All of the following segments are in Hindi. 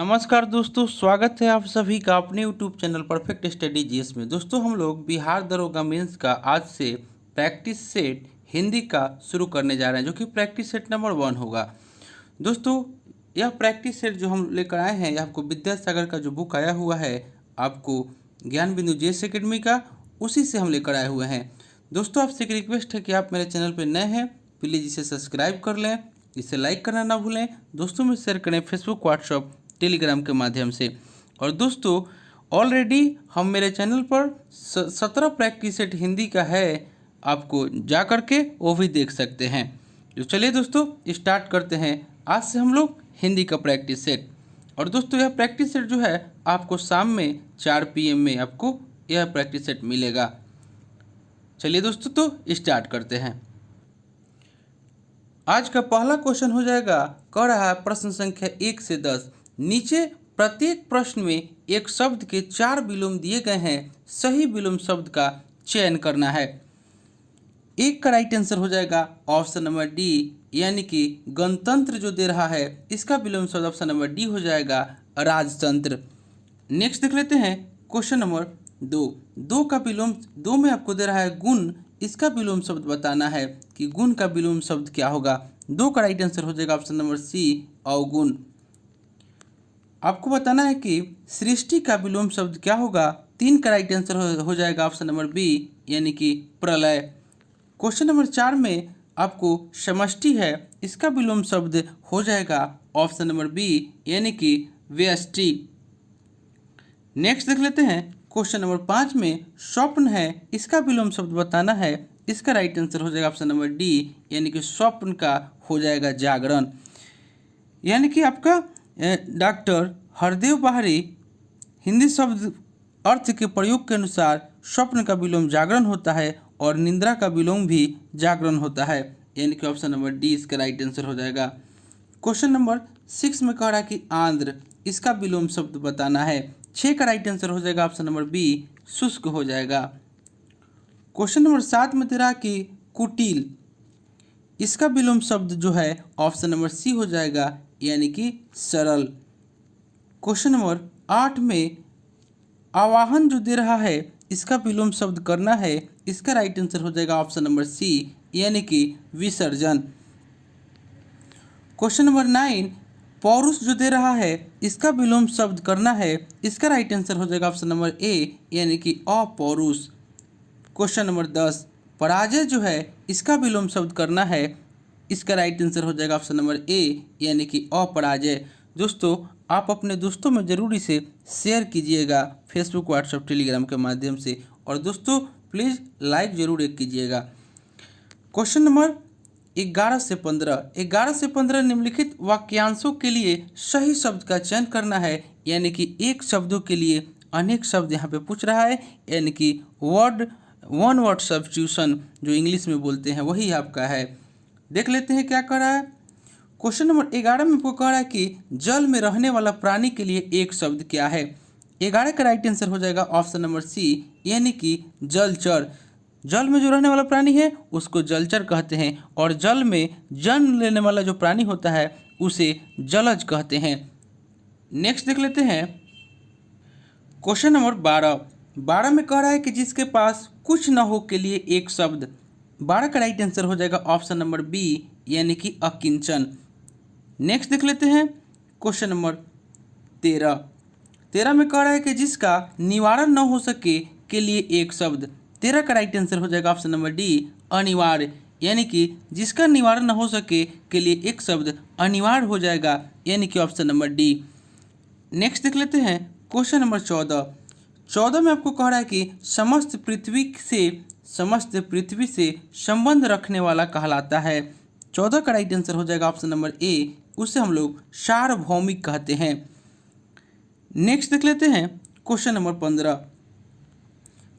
नमस्कार दोस्तों, स्वागत है आप सभी का अपने YouTube channel perfect study GS में। दोस्तों, हम लोग बिहार दरोगा मेंस का आज से प्रैक्टिस सेट हिंदी का शुरू करने जा रहे हैं, जो कि प्रैक्टिस सेट नंबर 1 होगा। दोस्तों, यह प्रैक्टिस सेट जो हम लेकर आए हैं, यह आपको विद्यासागर का जो बुक आया हुआ है, आपको ज्ञान बिंदु जीएस एकेडमी का, उसी से हम लेकर आए हुए हैं। दोस्तों, आपसे एक रिक्वेस्ट है कि आप मेरे चैनल पर नए हैं, प्लीज़ इसे सब्सक्राइब कर लें, इसे लाइक करना ना भूलें, दोस्तों में शेयर करें फेसबुक, व्हाट्सएप, टेलीग्राम के माध्यम से। और दोस्तों, ऑलरेडी हम मेरे चैनल पर 17 प्रैक्टिस सेट हिंदी का है, आपको जा करके वो भी देख सकते हैं। तो चलिए दोस्तों, स्टार्ट करते हैं आज से हम लोग हिंदी का प्रैक्टिस सेट। और दोस्तों, यह प्रैक्टिस सेट जो है आपको शाम में 4 PM में आपको यह प्रैक्टिस सेट मिलेगा। चलिए दोस्तों, तो स्टार्ट करते हैं। आज का पहला क्वेश्चन हो जाएगा, कह रहा है प्रश्न संख्या 1 से 10। नीचे प्रत्येक प्रश्न में एक शब्द के 4 विलोम दिए गए हैं, सही विलोम शब्द का चयन करना है। एक का राइट आंसर हो जाएगा ऑप्शन नंबर डी, यानी कि गणतंत्र जो दे रहा है इसका विलोम शब्द ऑप्शन नंबर डी हो जाएगा राजतंत्र। नेक्स्ट देख लेते हैं क्वेश्चन नंबर 2। का विलोम 2 में आपको दे रहा है गुण, इसका विलोम शब्द बताना है कि गुण का विलोम शब्द क्या होगा। 2 का राइट आंसर हो जाएगा ऑप्शन नंबर सी, अवगुण। आपको बताना है कि सृष्टि का विलोम शब्द क्या होगा। 3 का राइट आंसर हो जाएगा ऑप्शन नंबर बी, यानी कि प्रलय। क्वेश्चन नंबर 4 में आपको समष्टि है, इसका विलोम शब्द हो जाएगा ऑप्शन नंबर बी, यानी कि व्यष्टि। नेक्स्ट देख लेते हैं क्वेश्चन नंबर 5 में स्वप्न है, इसका विलोम शब्द बताना है। इसका राइट आंसर हो जाएगा ऑप्शन नंबर डी, यानी कि स्वप्न का हो जाएगा जागरण। यानी कि आपका डॉक्टर हरदेव बाहरी हिंदी शब्द अर्थ के प्रयोग के अनुसार स्वप्न का विलोम जागरण होता है और निद्रा का विलोम भी जागरण होता है, यानी कि ऑप्शन नंबर डी इसका राइट आंसर हो जाएगा। क्वेश्चन नंबर 6 में कह रहा है कि आंध्र, इसका विलोम शब्द बताना है। 6 का राइट आंसर हो जाएगा ऑप्शन नंबर बी, शुष्क हो जाएगा। क्वेश्चन नंबर 7 में दे रहा कि कुटिल, इसका विलोम शब्द जो है ऑप्शन नंबर सी हो जाएगा, यानी कि सरल। क्वेश्चन नंबर 8 में आवाहन जो दे रहा है इसका विलोम शब्द करना है। इसका राइट आंसर हो जाएगा ऑप्शन नंबर सी, यानी कि विसर्जन। क्वेश्चन नंबर 9 पौरुष जो दे रहा है इसका विलोम शब्द करना है। इसका राइट आंसर हो जाएगा ऑप्शन नंबर ए, यानी कि अपौरुष। क्वेश्चन नंबर 10 पराजय जो है इसका विलोम शब्द करना है। इसका राइट आंसर हो जाएगा ऑप्शन नंबर ए, यानी कि अपराजय। दोस्तों, आप अपने दोस्तों में ज़रूर इसे शेयर कीजिएगा फेसबुक, व्हाट्सएप, टेलीग्राम के माध्यम से। और दोस्तों, प्लीज़ लाइक ज़रूर एक कीजिएगा। क्वेश्चन नंबर 11 से 15 निम्नलिखित वाक्यांशों के लिए सही शब्द का चयन करना है, यानी कि एक शब्दों के लिए अनेक शब्द यहाँ पे पूछ रहा है, यानी कि वन वर्ड सब्स्टिट्यूशन जो इंग्लिश में बोलते हैं वही आपका है। देख लेते हैं क्या कर रहा है। क्वेश्चन नंबर 11 में आपको कह रहा है कि जल में रहने वाला प्राणी के लिए एक शब्द क्या है। 11 का राइट आंसर हो जाएगा ऑप्शन नंबर सी, यानी कि जलचर। जल में जो रहने वाला प्राणी है उसको जलचर कहते हैं, और जल में जन्म लेने वाला जो प्राणी होता है उसे जलज कहते हैं। नेक्स्ट देख लेते हैं क्वेश्चन नंबर 12 में कह रहा है कि जिसके पास कुछ न हो के लिए एक शब्द। 12 का राइट आंसर हो जाएगा ऑप्शन नंबर बी, यानी कि अकिंचन। नेक्स्ट देख लेते हैं क्वेश्चन नंबर 13 में कह रहा है कि जिसका निवारण न हो सके के लिए एक शब्द। 13 का राइट आंसर हो जाएगा ऑप्शन नंबर डी, अनिवार्य। यानी कि जिसका निवारण न हो सके के लिए एक शब्द अनिवार्य हो जाएगा, यानी कि ऑप्शन नंबर डी। नेक्स्ट देख लेते हैं क्वेश्चन नंबर 14 में आपको कह रहा है कि समस्त पृथ्वी से संबंध रखने वाला कहलाता है। 14 का राइट आंसर हो जाएगा ऑप्शन नंबर ए, उसे हम लोग सार्वभौमिक कहते हैं। नेक्स्ट देख लेते हैं क्वेश्चन नंबर 15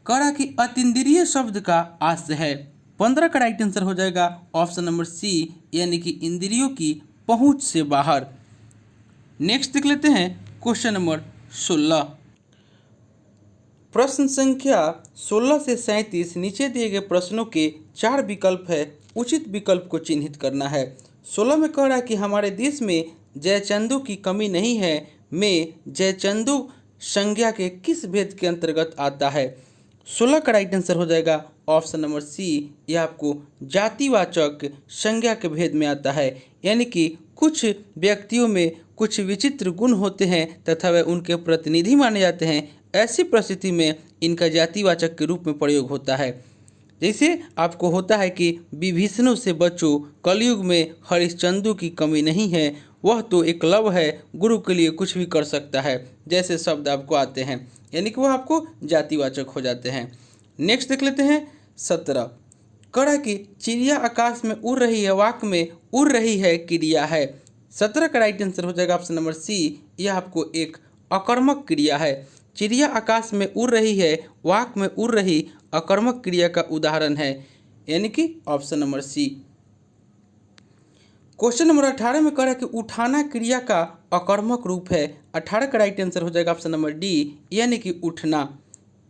कह रहा कि अतीन्द्रिय शब्द का आश्रय है। 15 का राइट आंसर हो जाएगा ऑप्शन नंबर सी, यानी कि इंद्रियों की पहुंच से बाहर। नेक्स्ट देख लेते हैं क्वेश्चन नंबर 16। प्रश्न संख्या 16 से 37 नीचे दिए गए प्रश्नों के 4 विकल्प है, उचित विकल्प को चिन्हित करना है। 16 में कह रहा है कि हमारे देश में जयचंदों की कमी नहीं है, में जयचंदू संज्ञा के किस भेद के अंतर्गत आता है? 16 का राइट आंसर हो जाएगा ऑप्शन नंबर सी, यह आपको जातिवाचक संज्ञा के भेद में आता है। यानी कि कुछ व्यक्तियों में कुछ विचित्र गुण होते हैं तथा वे उनके प्रतिनिधि माने जाते हैं, ऐसी परिस्थिति में इनका जातिवाचक के रूप में प्रयोग होता है। जैसे आपको होता है कि विभीषणों से बचो, कलयुग में हरिश्चंद्र की कमी नहीं है, वह तो एकलव है, गुरु के लिए कुछ भी कर सकता है, जैसे शब्द आपको आते हैं, यानी कि वह आपको जातिवाचक हो जाते हैं। नेक्स्ट देख लेते हैं 17। कड़ा की चिड़िया आकाश में उड़ रही है, वाक में उड़ रही है क्रिया है। 17 का राइट आंसर हो जाएगा ऑप्शन नंबर सी, यह आपको एक अकर्मक क्रिया है। चिड़िया आकाश में उड़ रही है, वाक में उड़ रही अकर्मक क्रिया का उदाहरण है, यानी कि option number C. Question number 18 में कह रहा है कि उठाना क्रिया का अकर्मक रूप है। 18 का राइट आंसर हो जाएगा ऑप्शन नंबर डी, यानी कि उठना।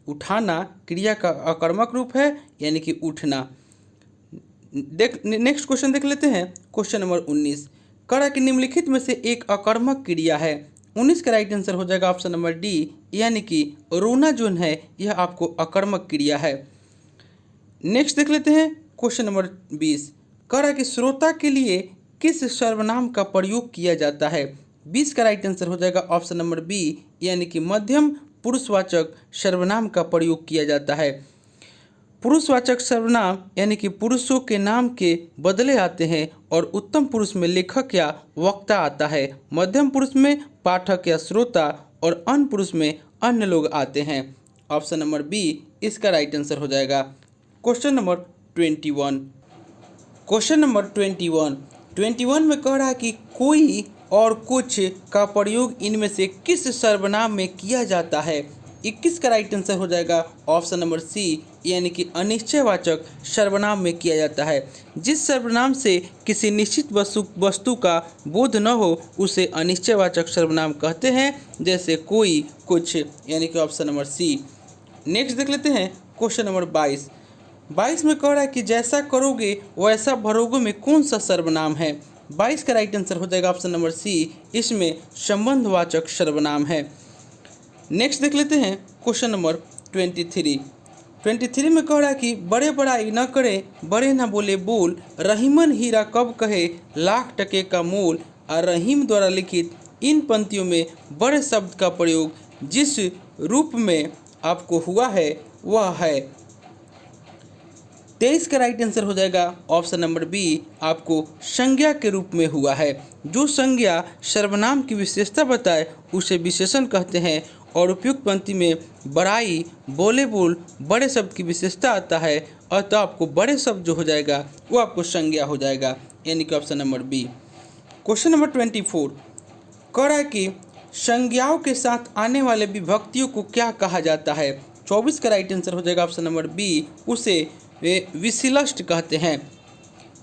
उठाना क्रिया का अकर्मक रूप है, यानी कि उठना। नेक्स्ट क्वेश्चन देख लेते हैं। क्वेश्चन नंबर 19 कह रहा है कि निम्नलिखित में से एक अकर्मक क्रिया है। 19 का राइट आंसर हो जाएगा ऑप्शन नंबर डी, यानी कि रोना जो है यह आपको अकर्मक क्रिया है। नेक्स्ट देख लेते हैं क्वेश्चन नंबर 20 कह रहा है कि श्रोता के लिए किस सर्वनाम का प्रयोग किया जाता है। 20 का राइट आंसर हो जाएगा ऑप्शन नंबर बी, यानी कि मध्यम पुरुषवाचक सर्वनाम का प्रयोग किया जाता है। पुरुषवाचक सर्वनाम यानी कि पुरुषों के नाम के बदले आते हैं और उत्तम पुरुष में लेखक या वक्ता आता है, मध्यम पुरुष में पाठक या श्रोता और अन्य पुरुष में अन्य लोग आते हैं। ऑप्शन नंबर बी इसका राइट आंसर हो जाएगा। Question number 21। क्वेश्चन नंबर 21 में कह रहा है कि कोई और कुछ का प्रयोग इनमें से किस सर्वनाम में किया जाता है। 21 का राइट आंसर हो जाएगा ऑप्शन नंबर सी, यानी कि अनिश्चयवाचक सर्वनाम में किया जाता है। जिस सर्वनाम से किसी निश्चित वस्तु का बोध न हो उसे अनिश्चयवाचक सर्वनाम कहते हैं, जैसे कोई, कुछ, यानी कि ऑप्शन नंबर सी। नेक्स्ट देख लेते हैं क्वेश्चन नंबर 22 में कह रहा है कि जैसा करोगे वैसा भरोगे में कौन सा सर्वनाम है। 22 का राइट आंसर हो जाएगा ऑप्शन नंबर सी, इसमें संबंधवाचक सर्वनाम है। नेक्स्ट देख लेते हैं क्वेश्चन नंबर 23 में कह रहा है कि बड़े बड़ाई न करे, बड़े न बोले बोल, रहीमन हीरा कब कहे लाख टके का मोल। और रहीम द्वारा लिखित इन पंक्तियों में बड़े शब्द का प्रयोग जिस रूप में आपको हुआ है वह है। 23 का राइट आंसर हो जाएगा ऑप्शन नंबर बी, आपको संज्ञा के रूप में हुआ है। जो संज्ञा सर्वनाम की विशेषता बताए उसे विशेषण कहते हैं और उपयुक्त पंक्ति में बड़ाई, बोले बोल, बड़े शब्द की विशेषता आता है, अतः आपको बड़े शब्द जो हो जाएगा वो आपको संज्ञा हो जाएगा, यानी कि option number B. Question number 24 कह रहा है कि संज्ञाओं के साथ आने वाले विभक्तियों को क्या कहा जाता है। 24 का राइट आंसर हो जाएगा ऑप्शन नंबर बी, उसे विशिष्ट कहते हैं।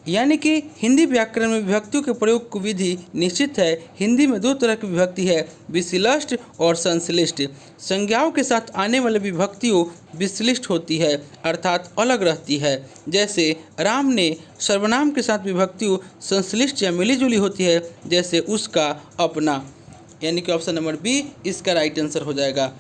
यानी कि हिंदी व्याकरण में विभक्तियों के प्रयोग की विधि निश्चित है। हिंदी में दो तरह की विभक्ति है, विशिष्ट और संश्लिष्ट। संज्ञाओं के साथ आने वाले विभक्तियों विशिष्ट होती है, अर्थात अलग रहती है। जैसे राम ने सर्वनाम के साथ विभक्तियों संश्लिष्ट या मिलीजुली होती है, जैसे उसका, अपना, यानी कि ऑप्शन नंबर बी इसका राइट आंसर हो जाएगा।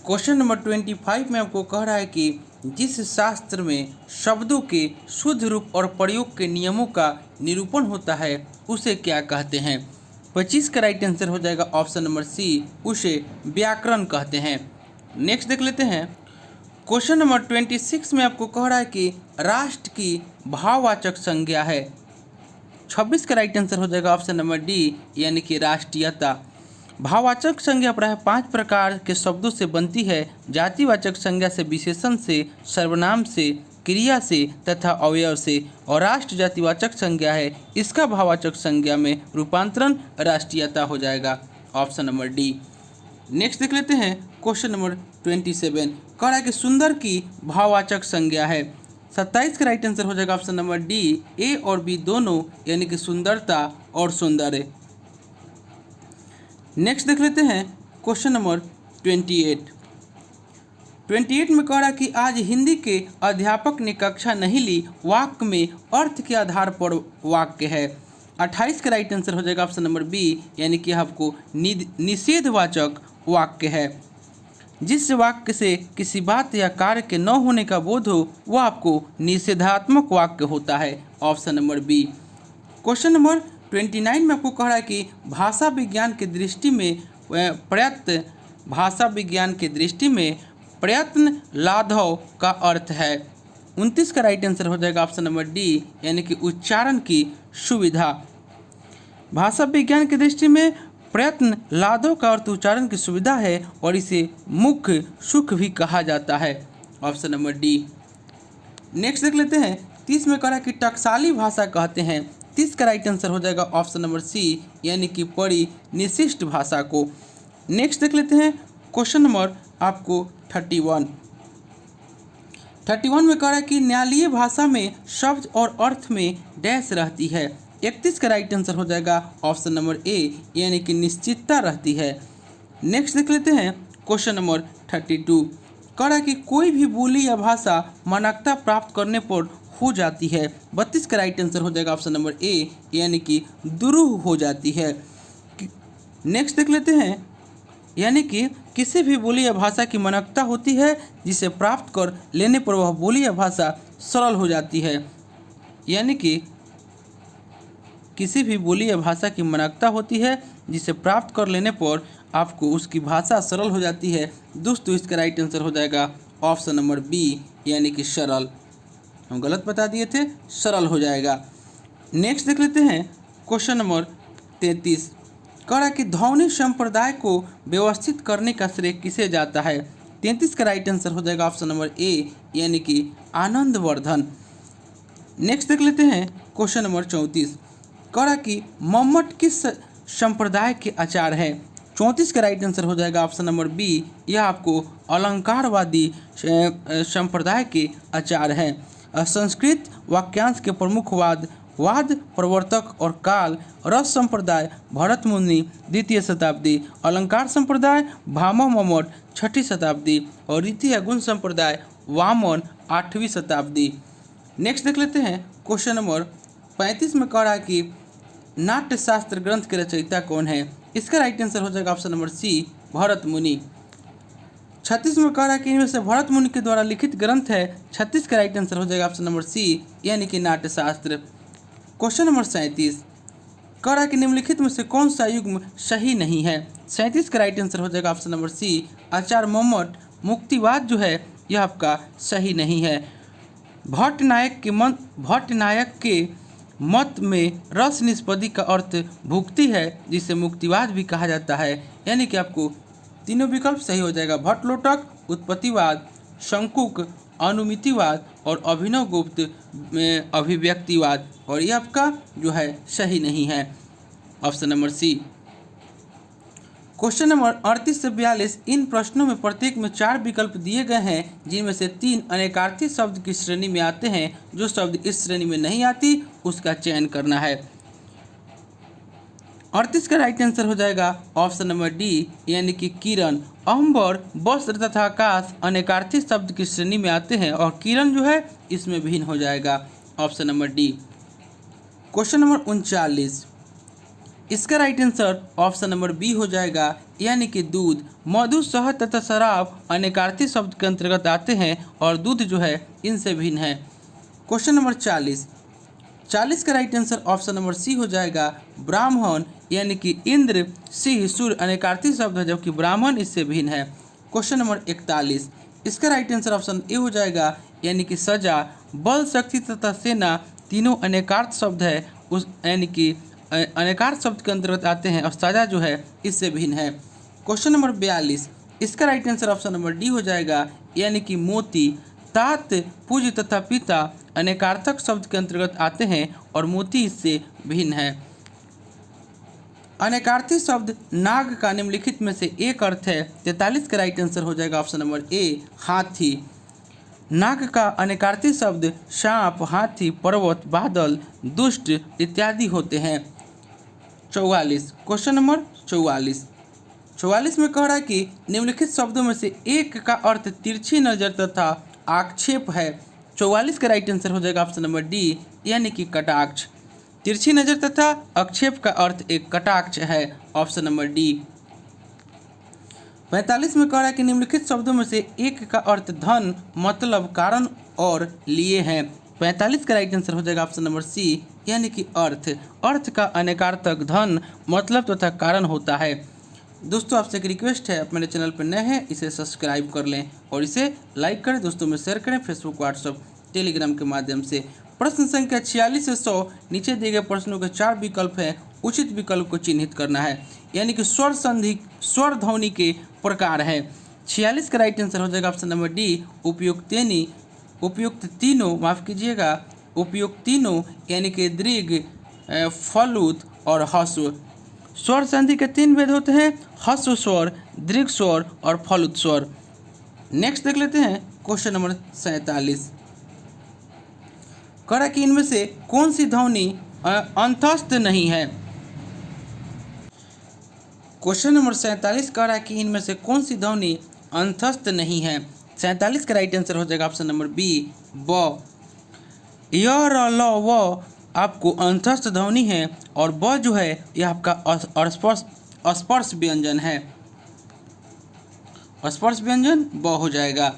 क्वेश्चन नंबर 25 में आपको कह रहा है कि जिस शास्त्र में शब्दों के शुद्ध रूप और प्रयोग के नियमों का निरूपण होता है उसे क्या कहते हैं। 25 का राइट आंसर हो जाएगा ऑप्शन नंबर सी, उसे व्याकरण कहते हैं। नेक्स्ट देख लेते हैं क्वेश्चन नंबर 26 में आपको कह रहा है कि राष्ट्र की भाववाचक संज्ञा है। 26 का राइट आंसर हो जाएगा ऑप्शन नंबर डी, यानी कि राष्ट्रीयता। भाववाचक संज्ञा प्रायः 5 प्रकार के शब्दों से बनती है। जातिवाचक संज्ञा से, विशेषण से, सर्वनाम से, क्रिया से तथा अवयव से, और राष्ट्र जातिवाचक संज्ञा है। इसका भाववाचक संज्ञा में रूपांतरण राष्ट्रीयता हो जाएगा, ऑप्शन नंबर डी। नेक्स्ट देख लेते हैं क्वेश्चन नंबर 27 कह रहा है कि सुंदर की भाववाचक संज्ञा है। 27 का राइट आंसर हो जाएगा ऑप्शन नंबर डी, ए और बी दोनों, यानी कि सुंदरता और सौंदर्य। नेक्स्ट देख लेते हैं क्वेश्चन नंबर 28 में कह रहा है कि आज हिंदी के अध्यापक ने कक्षा नहीं ली, वाक्य में अर्थ के आधार पर वाक्य है। 28 का राइट आंसर हो जाएगा ऑप्शन नंबर बी, यानी कि आपको निषेधवाचक वाक्य है। जिस वाक्य से किसी बात या कार्य के न होने का बोध हो वह आपको निषेधात्मक वाक्य होता है, option number B. Question number 29 में आपको कह रहा है कि भाषा विज्ञान की दृष्टि में प्रयत्न लाघव का अर्थ है। 29 का राइट आंसर हो जाएगा ऑप्शन नंबर डी, यानी कि उच्चारण की सुविधा। भाषा विज्ञान की दृष्टि में प्रयत्न लाघव का अर्थ उच्चारण की सुविधा है और इसे मुख्य सुख भी कहा जाता है, ऑप्शन नंबर डी। नेक्स्ट देख लेते हैं 30 में कह रहा है कि टकसाली भाषा कहते हैं। 30 का राइट आंसर हो जाएगा ऑप्शन नंबर सी, यानी कि परिनिशिष्ट भाषा को। नेक्स्ट देख लेते हैं क्वेश्चन नंबर आपको 31 में कह रहा है कि न्यायालयीय भाषा में शब्द और अर्थ में डैश रहती है। 31 का राइट आंसर हो जाएगा ऑप्शन नंबर ए, यानी कि निश्चितता रहती है। नेक्स्ट देख लेते हैं क्वेश्चन नंबर 32 कह रहा है कि कोई भी बोली या भाषा मानकता प्राप्त करने पर हो जाती है। 32 का राइट आंसर हो जाएगा ऑप्शन नंबर ए, यानी कि दुरूह हो जाती है। नेक्स्ट देख लेते हैं, यानी कि किसी भी बोली या भाषा की मानकता होती है जिसे प्राप्त कर लेने पर वह बोली या भाषा सरल हो जाती है। यानी कि किसी भी बोली या भाषा की मानकता होती है जिसे प्राप्त कर लेने पर आपको उसकी भाषा सरल हो जाती है। दोस्तों इसका राइट आंसर हो जाएगा ऑप्शन नंबर बी, यानी कि सरल। हम गलत बता दिए थे, सरल हो जाएगा। नेक्स्ट देख लेते हैं क्वेश्चन नंबर 33 कह रहा है कि ध्वनि संप्रदाय को व्यवस्थित करने का श्रेय किसे जाता है। 33 का राइट आंसर हो जाएगा ऑप्शन नंबर ए, यानी कि आनंदवर्धन। नेक्स्ट देख लेते हैं क्वेश्चन नंबर 34 कह रहा है कि मम्मट किस संप्रदाय के आचार्य है। 34 का राइट आंसर हो जाएगा ऑप्शन नंबर बी, यह आपको अलंकारवादी संप्रदाय के आचार्य है। संस्कृत वाक्यांश के प्रमुख वाद प्रवर्तक और काल रस संप्रदाय भरत मुनि 2वीं शताब्दी, अलंकार संप्रदाय भामह मम्मट 6ठी शताब्दी और रीति या गुण संप्रदाय वामन 8वीं शताब्दी। नेक्स्ट देख लेते हैं क्वेश्चन नंबर 35 में कह रहा है कि नाट्य शास्त्र ग्रंथ के रचयिता कौन है। इसका राइट आंसर हो जाएगा ऑप्शन नंबर सी, भरत मुनि। 36 में कह रहा है कि इनमें से भरत मुनि के द्वारा लिखित ग्रंथ है। 36 का राइट आंसर हो जाएगा ऑप्शन नंबर सी, यानी कि नाट्यशास्त्र। क्वेश्चन नंबर 37 कह रहा है कि निम्नलिखित में से कौन सा युग्म सही नहीं है। 37 का राइट आंसर हो जाएगा ऑप्शन नंबर सी, आचार्य मम्मट मुक्तिवाद जो है यह आपका सही नहीं है। भट्ट नायक के मत में रस निष्पत्ति का अर्थ भुक्ति है, जिसे मुक्तिवाद भी कहा जाता है। यानी कि आपको तीनों विकल्प सही हो जाएगा। भट्टलोटक, उत्पत्तिवाद, शंकुक, अनुमितिवाद और अभिनवगुप्त में अभिव्यक्तिवाद, और ये आपका जो है सही नहीं है, option number C. Question number 38 से 42 इन प्रश्नों में प्रत्येक में 4 विकल्प दिए गए हैं, जिनमें से 3 अनेकार्थी शब्द की श्रेणी में आते हैं। जो शब्द इस श्रेणी में नहीं आती उसका चयन करना है। 38 का राइट आंसर हो जाएगा ऑप्शन नंबर डी, यानी कि किरण। अंबर, वस्त्र तथा आकाश अनेकार्थी शब्द की श्रेणी में आते हैं और किरण जो है इसमें भिन्न हो जाएगा, option number D. Question number 39 इसका right answer option number B हो जाएगा, यानी कि दूध। मधु, शहद तथा शराब अनेकार्थी शब्द के अंतर्गत आते हैं और दूध जो है इनसे भिन्न है। क्वेश्चन नंबर 40 का right answer option number C हो जाएगा, ब्राह्मण, यानी कि इंद्र, सिंह, सूर्य अनेकार्थी शब्द है जबकि ब्राह्मण इससे भिन्न है। क्वेश्चन नंबर 41 इसका राइट आंसर ऑप्शन ए हो जाएगा, यानी कि सजा। बल, शक्ति तथा सेना तीनों अनेकार्थ शब्द है, उस यानी कि अनेकार्थ शब्द के अंतर्गत आते हैं और सजा जो है इससे भिन्न है। क्वेश्चन नंबर 42 इसका right answer option number D हो जाएगा, यानी कि मोती। तात, पूज्य तथा पिता अनेकार्थक शब्द के अंतर्गत आते हैं और मोती इससे भिन्न है। अनेकार्थी शब्द नाग का निम्नलिखित में से एक अर्थ है। 43 का राइट आंसर हो जाएगा ऑप्शन नंबर ए, हाथी। नाग का अनेकार्थी शब्द सांप, हाथी, पर्वत, बादल, दुष्ट इत्यादि होते हैं। 44 क्वेश्चन नंबर 44 में कह रहा है कि निम्नलिखित शब्दों में से एक का अर्थ तिरछी नजर तथा आक्षेप है। 44 का राइट आंसर हो जाएगा ऑप्शन नंबर डी, यानी कि कटाक्ष। तिरछी नज़र तथा आक्षेप का अर्थ एक कटाक्ष है, ऑप्शन नंबर डी। 45 में कह रहा है कि निम्नलिखित शब्दों में से एक का अर्थ धन, मतलब, कारण और लिए है। 45 का राइट आंसर हो जाएगा ऑप्शन नंबर सी, यानी कि अर्थ। अर्थ का अनेकार्थक धन, मतलब तथा कारण होता है। दोस्तों आपसे एक रिक्वेस्ट है, आप मेरे चैनल पर नए हैं इसे सब्सक्राइब कर लें और इसे लाइक करें, दोस्तों में शेयर करें, फेसबुक, व्हाट्सएप, टेलीग्राम के माध्यम से। प्रश्न संख्या 46 से 100 नीचे दिए गए प्रश्नों के 4 विकल्प हैं, उचित विकल्प को चिन्हित करना है, यानी कि स्वर संधि स्वर ध्वनि के प्रकार है। 46 का राइट आंसर हो जाएगा ऑप्शन नंबर डी, उपयुक्त तीनों, माफ कीजिएगा, उपयुक्त तीनों यानी कि दीर्घ, फलूत और ह्रस्व। स्वर संधि के 3 भेद होते हैं, ह्रस्व स्वर, दीर्घ स्वर और फलूत स्वर। नेक्स्ट देख लेते हैं क्वेश्चन नंबर 47। कह कि इनमें से कौन सी ध्वनि अंतस्थ नहीं है। क्वेश्चन नंबर 47 कह रहा है कि इनमें से कौन सी ध्वनि अंतस्थ नहीं है। 47 का राइट आंसर हो जाएगा ऑप्शन नंबर बी, ब। य, र, ल, व आपको अंतस्थ ध्वनि है और ब जो है यह आपका स्पर्श व्यंजन है। स्पर्श व्यंजन ब हो जाएगा।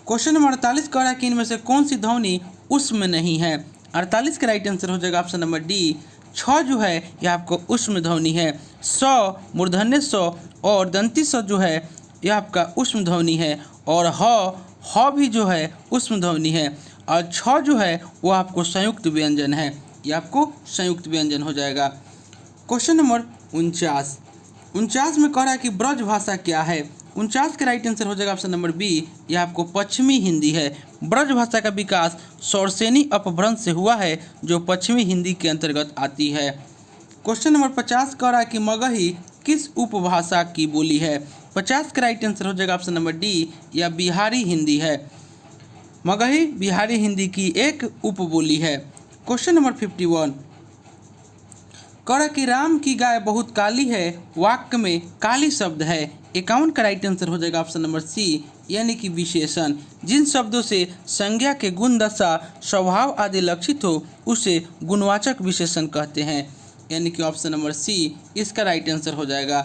क्वेश्चन नंबर 48 कह रहा है कि इनमें से कौन सी ध्वनि उष्म नहीं है। 48 का राइट आंसर हो जाएगा ऑप्शन नंबर डी, छ जो है यह आपको उष्म ध्वनि है। स, मूर्धन्य स और दंती स जो है यह आपका उष्म ध्वनि है और ह भी जो है उष्म ध्वनि है और छ जो है वो आपको संयुक्त व्यंजन है, यह आपको संयुक्त व्यंजन हो जाएगा। क्वेश्चन नंबर 49 में कह रहा है कि ब्रज भाषा क्या है। 49 का राइट आंसर हो जाएगा ऑप्शन नंबर बी, यह आपको पश्चिमी हिंदी है। ब्रज भाषा का विकास शौरसेनी अपभ्रंश से हुआ है जो पश्चिमी हिंदी के अंतर्गत आती है। क्वेश्चन नंबर 50 कह रहा है कि मगही किस उपभाषा की बोली है। 50 का राइट आंसर हो जाएगा ऑप्शन नंबर डी, यह बिहारी हिंदी है। मगही बिहारी हिंदी की एक उपबोली है। क्वेश्चन नंबर 51 कह रहा कि राम की गाय बहुत काली है, वाक्य में काली शब्द है। 51 का राइट आंसर हो जाएगा ऑप्शन नंबर सी, यानी कि विशेषण। जिन शब्दों से संज्ञा के गुण, दशा, स्वभाव आदि लक्षित हो उसे गुणवाचक विशेषण कहते हैं, यानी कि ऑप्शन नंबर सी इसका राइट आंसर हो जाएगा।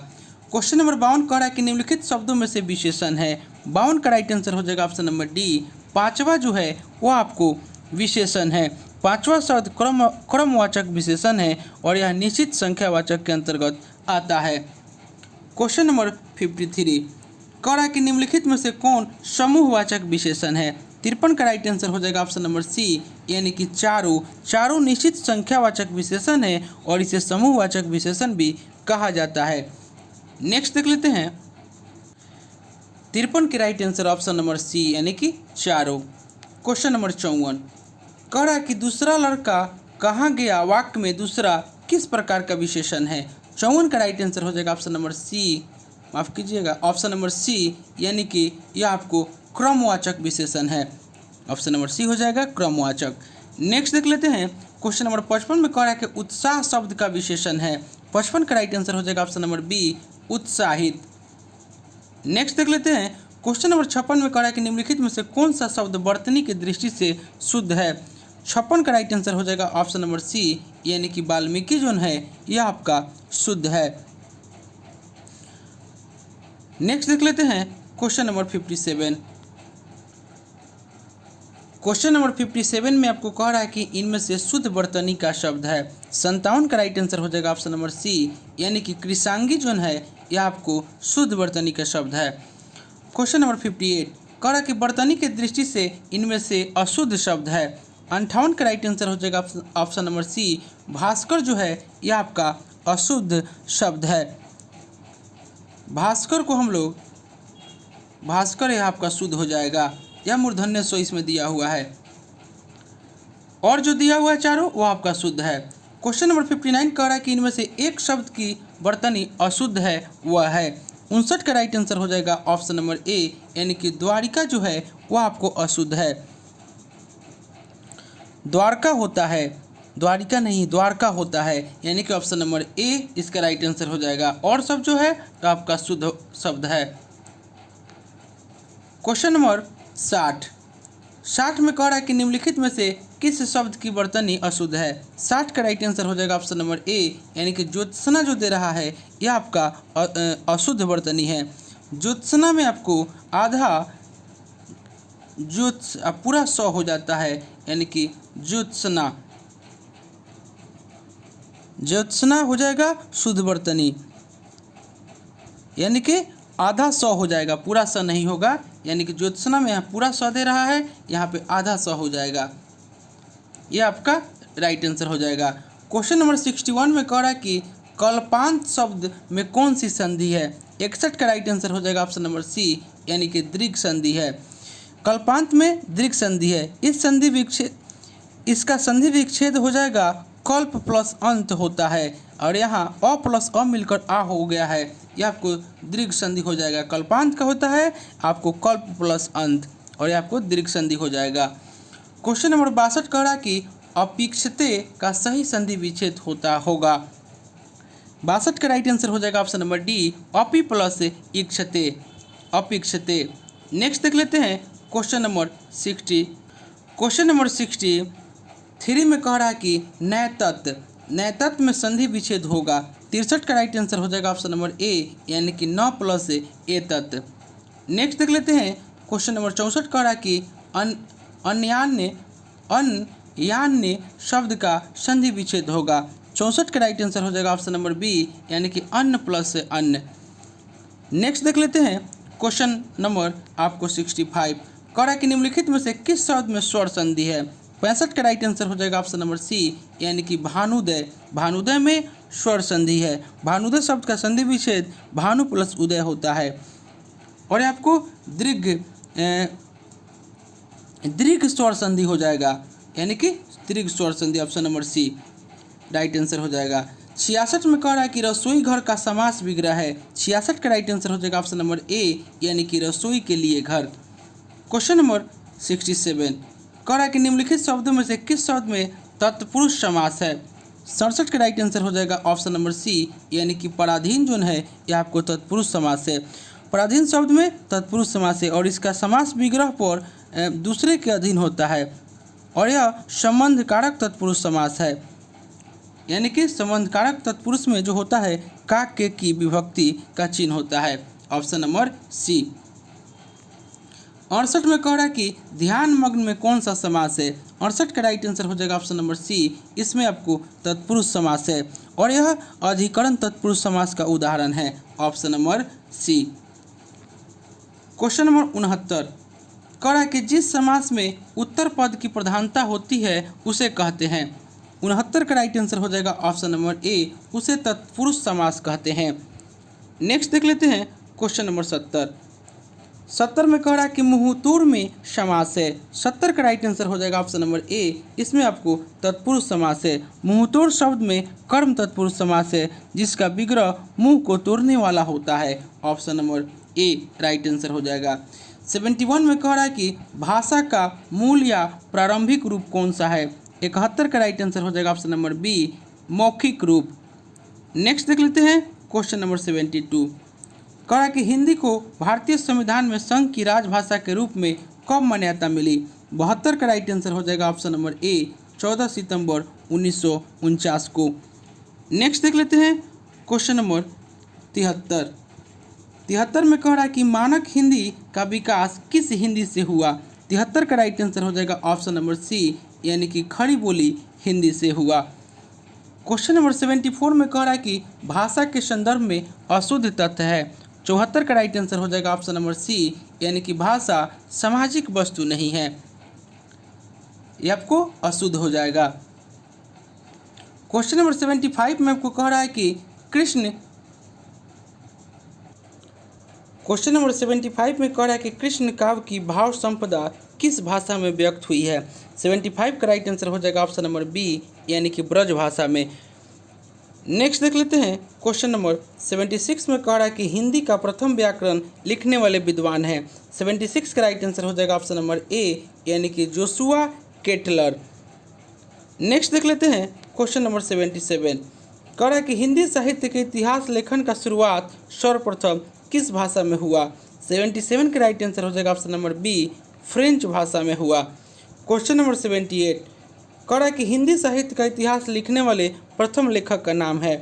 क्वेश्चन नंबर 52 कह रहा है कि निम्नलिखित शब्दों में से विशेषण है। 52 का राइट आंसर हो जाएगा ऑप्शन नंबर डी, पांचवा जो है वो आपको विशेषण है। पांचवा शब्द क्रमवाचक विशेषण है और यह निश्चित संख्यावाचक के अंतर्गत आता है। क्वेश्चन नंबर 53 कह रहा है कि निम्नलिखित में से कौन समूहवाचक विशेषण है। 53 का राइट आंसर हो जाएगा ऑप्शन नंबर सी, यानी कि चारों निश्चित संख्यावाचक विशेषण है और इसे समूहवाचक विशेषण भी कहा जाता है। नेक्स्ट देख लेते हैं 53 के right answer option number C, यानी कि चारों। क्वेश्चन नंबर 54 कह रहा है कि दूसरा लड़का कहाँ गया, वाक्य में दूसरा किस प्रकार का विशेषण है। 54 का राइट आंसर हो जाएगा ऑप्शन नंबर सी, माफ कीजिएगा ऑप्शन नंबर सी, यानी कि यह आपको क्रमवाचक विशेषण है। ऑप्शन नंबर सी हो जाएगा क्रमवाचक। नेक्स्ट देख लेते हैं क्वेश्चन नंबर 55 में कह रहा है कि उत्साह शब्द का विशेषण है। 55 का राइट आंसर हो जाएगा ऑप्शन नंबर बी, उत्साहित। नेक्स्ट देख लेते हैं क्वेश्चन नंबर 56 में कह रहा है कि निम्नलिखित में से कौन सा शब्द वर्तनी की दृष्टि से शुद्ध है। 56 का राइट आंसर हो जाएगा ऑप्शन नंबर सी, यानी कि वाल्मीकि जो है यह आपका शुद्ध है। नेक्स्ट देख लेते हैं क्वेश्चन नंबर 57। क्वेश्चन नंबर 57 में आपको कह रहा है कि इनमें से शुद्ध वर्तनी का शब्द है। 57 का राइट आंसर हो जाएगा ऑप्शन नंबर सी, यानी कि कृषांगी जो है यह आपको शुद्ध वर्तनी का शब्द है। क्वेश्चन नंबर 58 कह रहा है कि वर्तनी की दृष्टि से इनमें से अशुद्ध शब्द है। 58 का राइट आंसर हो जाएगा ऑप्शन नंबर सी, भास्कर जो है यह आपका अशुद्ध शब्द है। भास्कर को हम लोग, भास्कर यह आपका शुद्ध हो जाएगा, यह मूर्धन्य स इसमें दिया हुआ है और जो दिया हुआ है चारों वो आपका शुद्ध है। क्वेश्चन नंबर 59 कह रहा है कि इनमें से एक शब्द की वर्तनी अशुद्ध है, वह है। 59 का राइट आंसर हो जाएगा ऑप्शन नंबर ए, यानी कि द्वारिका जो है वह आपको अशुद्ध है। द्वारका होता है, द्वारिका नहीं द्वारका होता है, यानी कि ऑप्शन नंबर ए इसका राइट आंसर हो जाएगा। और सब जो है तो आपका शुद्ध शब्द है। क्वेश्चन नंबर 60 में कह रहा है कि निम्नलिखित में से किस शब्द की वर्तनी अशुद्ध है? 60 का राइट आंसर हो जाएगा ऑप्शन नंबर ए, यानी कि ज्योत्सना जो दे रहा है यह आपका अशुद्ध वर्तनी है। ज्योत्सना में आपको आधा पूरा 100 हो जाता है, यानी कि ज्योत्सना हो जाएगा शुद्ध वर्तनी, यानी कि आधा 100 हो जाएगा, पूरा 100 नहीं होगा। यानी कि ज्योत्सना में यहाँ पूरा 100 दे रहा है, यहाँ पे आधा 100 हो जाएगा, ये आपका राइट आंसर हो जाएगा। क्वेश्चन नंबर 61 में कह रहा है कि कल्पांत शब्द में कौन सी संधि है? 61 का राइट आंसर हो जाएगा ऑप्शन नंबर सी, यानी कि दीर्घ संधि है। कल्पांत में दीर्घ संधि है। इसका संधि विच्छेद हो जाएगा कल्प प्लस अंत होता है, और यहाँ अ प्लस अ मिलकर आ हो गया है, यह आपको दीर्घ संधि हो जाएगा। कल्पांत का होता है आपको कल्प प्लस अंत, और यह आपको दीर्घ संधि हो जाएगा। क्वेश्चन नंबर 62 कह रहा कि अपेक्षते का सही संधि विच्छेद होगा। 62 का राइट आंसर हो जाएगा ऑप्शन नंबर डी, अपी प्लस इक्षते, अपेक्षते। नेक्स्ट देख लेते हैं क्वेश्चन नंबर 63 में कह रहा है कि नैतत्व में संधि विच्छेद होगा। 63 का राइट आंसर हो जाएगा ऑप्शन नंबर ए, यानी कि न प्लस ए तत्व। नेक्स्ट देख लेते हैं क्वेश्चन नंबर 64 कह रहा है कि अन्यान्य शब्द का संधि विच्छेद होगा। 64 का राइट आंसर हो जाएगा ऑप्शन नंबर बी, यानी कि अन्न प्लस अन्न। नेक्स्ट देख लेते हैं क्वेश्चन नंबर आपको 65 कह रहा है कि निम्नलिखित में से किस शब्द में स्वर संधि है? 65 का राइट आंसर हो जाएगा ऑप्शन नंबर सी, यानी कि भानुदय। भानुदय में स्वर संधि है। भानुदय शब्द का संधि विच्छेद भानु प्लस उदय होता है, और आपको दीर्घ स्वर संधि हो जाएगा, यानी कि दीर्घ स्वर संधि, option number C right answer हो जाएगा। 66 में कह रहा है कि रसोई घर का समास विग्रह है। 66 का राइट आंसर हो जाएगा ऑप्शन नंबर ए, यानी कि रसोई के लिए घर। क्वेश्चन नंबर 67 कह रहा है कि निम्नलिखित शब्दों में से किस शब्द में तत्पुरुष समास है? 67 का राइट आंसर हो जाएगा ऑप्शन नंबर सी, यानी कि पराधीन जो है यह आपको तत्पुरुष समास है। पराधीन शब्द में तत्पुरुष समास है, और इसका समास विग्रह पर दूसरे के अधीन होता है, और यह संबंध कारक तत्पुरुष समास है, यानी कि संबंध कारक तत्पुरुष में जो होता है का के की विभक्ति का चिन्ह होता है, ऑप्शन नंबर सी। 68 में कह रहा है कि ध्यान मग्न में कौन सा समास है? 68 का राइट आंसर हो जाएगा ऑप्शन नंबर सी, इसमें आपको तत्पुरुष समास है, और यह अधिकरण तत्पुरुष समास का उदाहरण है, option number C. Question number 69 कह रहा है कि जिस समास में उत्तर पद की प्रधानता होती है उसे कहते हैं। 69 का राइट आंसर हो जाएगा ऑप्शन नंबर ए, उसे तत्पुरुष समास कहते हैं। नेक्स्ट देख लेते हैं क्वेश्चन नंबर 70 में कह रहा है कि मुहुतूर में समास है। 70 का राइट आंसर हो जाएगा ऑप्शन नंबर ए, इसमें आपको तत्पुरुष समास है। मुहुतूर शब्द में कर्म तत्पुरुष समास है, जिसका विग्रह मुंह को तोड़ने वाला होता है, ऑप्शन नंबर ए राइट आंसर हो जाएगा। 71 में कह रहा है कि भाषा का मूल या प्रारंभिक रूप कौन सा है? 71 का राइट आंसर हो जाएगा ऑप्शन नंबर बी, मौखिक रूप। नेक्स्ट देख लेते हैं क्वेश्चन नंबर 72 कह रहा कि हिंदी को भारतीय संविधान में संघ की राजभाषा के रूप में कब मान्यता मिली? 72 का राइट आंसर हो जाएगा ऑप्शन नंबर ए, 14 सितंबर 1949 को। नेक्स्ट देख लेते हैं क्वेश्चन नंबर 73 में कह रहा है कि मानक हिंदी का विकास किस हिंदी से हुआ? 73 का राइट आंसर हो जाएगा ऑप्शन नंबर सी, यानी कि खड़ी बोली हिंदी से हुआ। क्वेश्चन नंबर 74 में कह रहा है कि भाषा के संदर्भ में अशुद्ध तथ्य है। 74 का राइट आंसर हो जाएगा ऑप्शन नंबर सी, यानी कि भाषा सामाजिक वस्तु नहीं है, ये आपको अशुद्ध हो जाएगा। क्वेश्चन नंबर 75 में आपको कह रहा है कि कृष्ण काव्य की भाव संपदा किस भाषा में व्यक्त हुई है? 75 का राइट आंसर हो जाएगा ऑप्शन नंबर बी, यानी कि ब्रज भाषा में। नेक्स्ट देख लेते हैं क्वेश्चन नंबर 76 में कह रहा है कि हिंदी का प्रथम व्याकरण लिखने वाले विद्वान हैं। 76 का राइट आंसर हो जाएगा ऑप्शन नंबर ए, यानी कि जोशुआ केटलर। नेक्स्ट देख लेते हैं क्वेश्चन नंबर 77 कह रहा है कि हिंदी साहित्य के इतिहास लेखन का शुरुआत सर्वप्रथम किस भाषा में हुआ? 77 का राइट आंसर हो जाएगा ऑप्शन नंबर बी, फ्रेंच भाषा में हुआ। क्वेश्चन नंबर 78 कह रहा है कि हिंदी साहित्य का इतिहास लिखने वाले प्रथम लेखक का नाम है।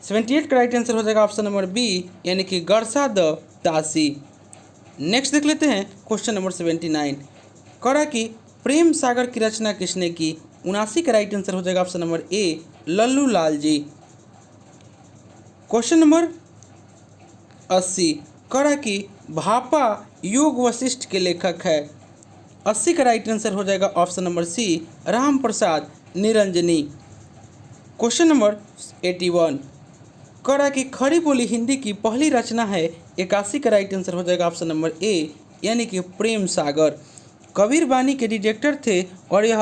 78 का राइट आंसर हो जाएगा ऑप्शन नंबर बी, यानी कि गरसा द तासी। नेक्स्ट देख लेते हैं क्वेश्चन नंबर 79। कह रहा है कि प्रेम सागर की रचना किसने की? 79 का राइट आंसर हो जाएगा option number A, Lallu Lal ji. Question number 80। कह रहा है कि भापा योग वशिष्ठ के लेखक है। 80 का राइट आंसर हो जाएगा option number C, Ram Prasad Niranjani. Question number 81। कह रहा है कि खड़ी बोली हिंदी की पहली रचना है। 81 का राइट आंसर हो जाएगा ऑप्शन नंबर ए, यानी कि प्रेम सागर। कबीर बानी के डिरेक्टर थे और यह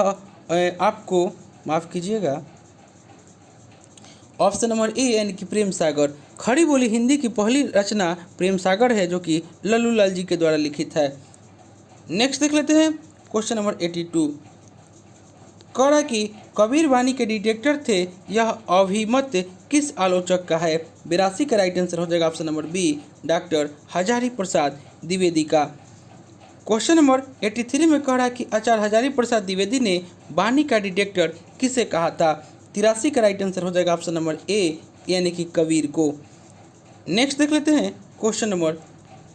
आपको माफ़ कीजिएगा ऑप्शन नंबर ए, यानी कि प्रेम सागर। खड़ी बोली हिंदी की पहली रचना प्रेम सागर है, जो कि लल्लू लाल जी के द्वारा लिखित है। नेक्स्ट देख लेते हैं क्वेश्चन नंबर 82। कह रहा है कि कबीर बानी के डिरेक्टर थे, यह अभिमत किस आलोचक का है? 82 का राइट आंसर हो जाएगा option number B, doctor Hazari Prasad Dwivedi का। क्वेश्चन नंबर 83 में कह रहा है कि आचार्य हजारी प्रसाद द्विवेदी ने बानी का डिरेक्टर किसे कहा था? 83 का राइट आंसर हो जाएगा ऑप्शन नंबर ए, यानी कि कबीर को। नेक्स्ट देख लेते हैं क्वेश्चन नंबर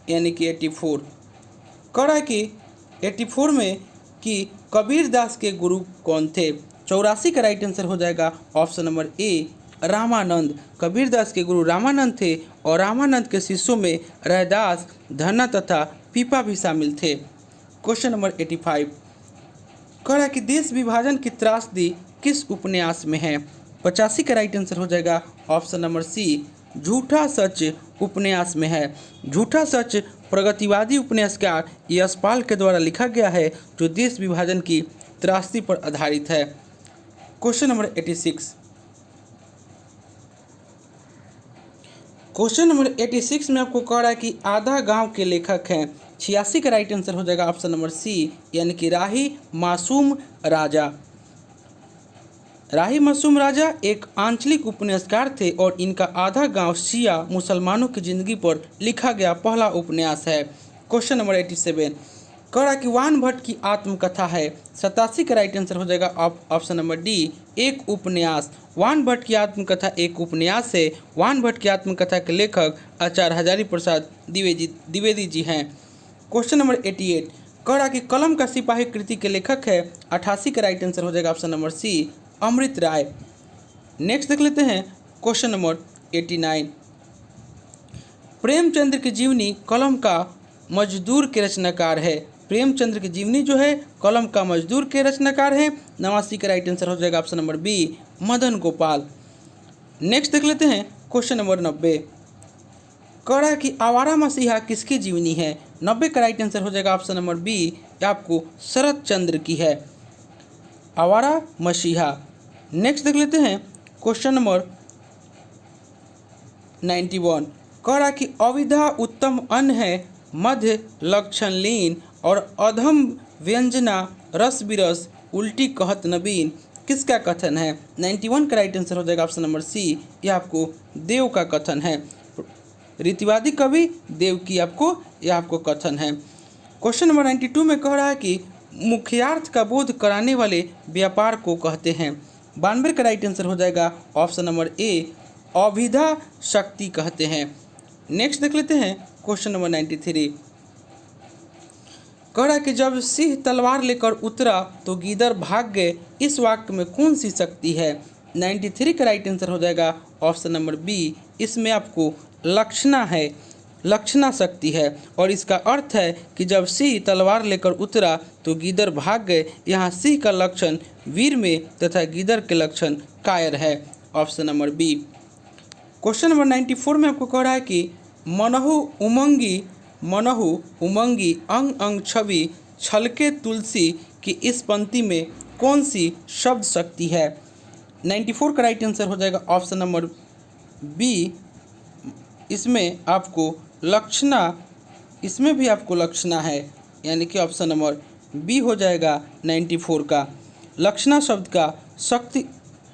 यानी कि 84। कह रहा है कि 84 में कि कबीर दास के गुरु कौन थे? 84 का राइट आंसर हो जाएगा option number A, Ramanand. Kabir Das के गुरु रामानंद थे और रामानंद के शिष्यों में रैदास, धन्ना तथा पीपा भी शामिल थे। Question number 85। कह रहा है कि देश विभाजन की त्रासदी किस उपन्यास में है? 85 का राइट आंसर हो जाएगा ऑप्शन नंबर सी, झूठा सच उपन्यास में है। झूठा सच प्रगतिवादी उपन्यासकार यशपाल के द्वारा लिखा गया है, जो देश विभाजन की त्रासदी पर आधारित है। Question number 86। क्वेश्चन नंबर 86 में आपको कह रहा है कि आधा गांव के लेखक हैं। 86 का राइट आंसर हो जाएगा ऑप्शन नंबर सी, यानी कि राही मासूम राजा। राही मासूम राजा एक आंचलिक उपन्यासकार थे और इनका आधा गांव शिया मुसलमानों की जिंदगी पर लिखा गया पहला उपन्यास है। Question number 87। कह रहा है कि वान भट्ट की आत्मकथा है। 87 का राइट आंसर हो जाएगा ऑप्शन नंबर डी, एक उपन्यास। वान भट्ट की आत्मकथा एक उपन्यास है। वान भट्ट की आत्मकथा के लेखक आचार्य हजारी प्रसाद द्विवेदी जी हैं। Question number 88। कह रहा है कि कलम का सिपाही कृति के लेखक है। 88 का राइट आंसर हो जाएगा ऑप्शन नंबर सी, अमृत राय। नेक्स्ट देख लेते हैं क्वेश्चन नंबर 89। प्रेमचंद्र की जीवनी कलम का मजदूर के रचनाकार है। प्रेमचंद्र की जीवनी जो है कलम का मजदूर के रचनाकार है। 89 का राइट आंसर हो जाएगा option number B, Madan Gopal. Next देख लेते हैं क्वेश्चन नंबर 90। कह रहा है कि आवारा मसीहा किसकी जीवनी है? 90 का राइट आंसर हो जाएगा ऑप्शन नंबर बी, आपको शरद चंद्र की है, आवारा मसीहा। नेक्स्ट देख लेते हैं क्वेश्चन नंबर 91। कह रहा कि अविधा उत्तम अन्न है, मध्य लक्षण लीन और अधम व्यंजना रस बिरस उल्टी कहत नबीन, किसका कथन है? 91 का राइट आंसर हो जाएगा ऑप्शन नंबर सी, यह आपको देव का कथन है। रीतिवादी कवि देव की यह आपको कथन है। क्वेश्चन नंबर 92 में कह रहा है कि मुख्यार्थ का बोध कराने वाले व्यापार को कहते हैं। 92 का राइट आंसर हो जाएगा ऑप्शन नंबर ए, अभिधा शक्ति कहते हैं। नेक्स्ट देख लेते हैं क्वेश्चन नंबर 93। कह रहा है कि जब सिंह तलवार लेकर उतरा तो गीदड़ भाग गए, इस वाक्य में कौन सी शक्ति है? 93 का राइट आंसर हो जाएगा ऑप्शन नंबर बी, इसमें आपको लक्षणा है, लक्षणा शक्ति है और इसका अर्थ है कि जब सिंह तलवार लेकर उतरा तो गीदड़ भाग गए। यहाँ सिंह का लक्षण वीर में तथा गीदड़ के लक्षण कायर है, option number B. Question number 94 में आपको कह रहा है कि मनहु उमंगी अंग अंग छवि छलके तुलसी की इस पंक्ति में कौन सी शब्द शक्ति है? 94 का राइट आंसर हो जाएगा ऑप्शन नंबर बी, इसमें आपको लक्षणा, इसमें भी आपको लक्षणा है, यानी कि ऑप्शन नंबर बी हो जाएगा 94 का। लक्षणा शब्द का शक्ति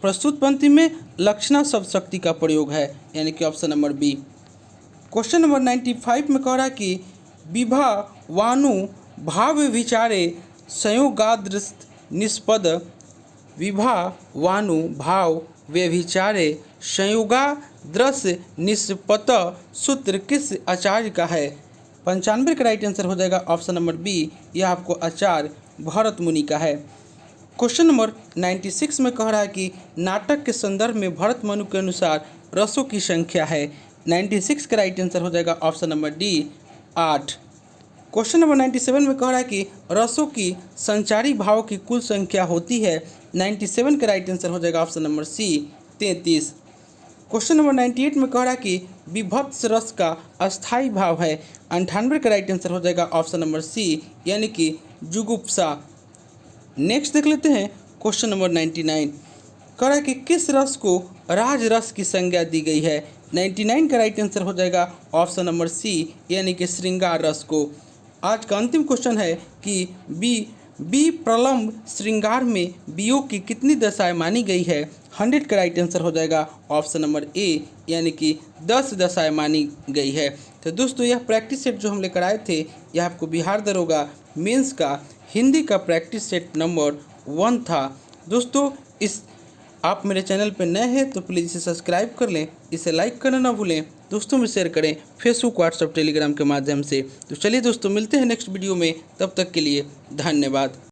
प्रस्तुत पंक्ति में लक्षणा शब्द शक्ति का प्रयोग है, यानी कि option number B. Question number 95 में कह रहा है कि विभा वानु भाव विचारे संयोगादृष्ट निष्पद विभा वानु भाव व्यभिचारे संयुगा दृश्य निष्पत सूत्र किस आचार्य का है? 95 का राइट आंसर हो जाएगा ऑप्शन नंबर बी, यह आपको आचार्य भरत मुनि का है। क्वेश्चन नंबर 96 में कह रहा है कि नाटक के संदर्भ में भरत मुनि के अनुसार रसों की संख्या है। 96 का राइट आंसर हो जाएगा option number D 8। Question number 97 में कह रहा है कि रसों की संचारी भाव की कुल संख्या होती है। 97 का राइट आंसर हो जाएगा option number C 33। Question number 98 में कह रहा है कि विभत्स रस का अस्थाई भाव है। 98 का राइट आंसर हो जाएगा ऑप्शन नंबर सी यानी कि जुगुप्सा। नेक्स्ट देख लेते हैं क्वेश्चन नंबर 99। कह रहा है कि किस रस को राज रस की संज्ञा दी गई है? 99 का राइट आंसर हो जाएगा ऑप्शन नंबर सी यानी कि श्रृंगार रस को। आज का अंतिम क्वेश्चन है कि बी प्रलम्ब श्रृंगार में बीओ की कितनी दशाएं मानी गई है? 100 का राइट आंसर हो जाएगा ऑप्शन नंबर ए यानी कि 10 दशाएं मानी गई है। तो दोस्तों यह प्रैक्टिस सेट जो हम लेकर आए थे यह आपको बिहार दरोगा मेंस का हिंदी का प्रैक्टिस सेट नंबर 1 था। दोस्तों आप मेरे चैनल पर नए हैं तो प्लीज़ इसे सब्सक्राइब कर लें, इसे लाइक करना ना भूलें, दोस्तों में शेयर करें फेसबुक व्हाट्सएप टेलीग्राम के माध्यम से। तो चलिए दोस्तों मिलते हैं नेक्स्ट वीडियो में, तब तक के लिए धन्यवाद।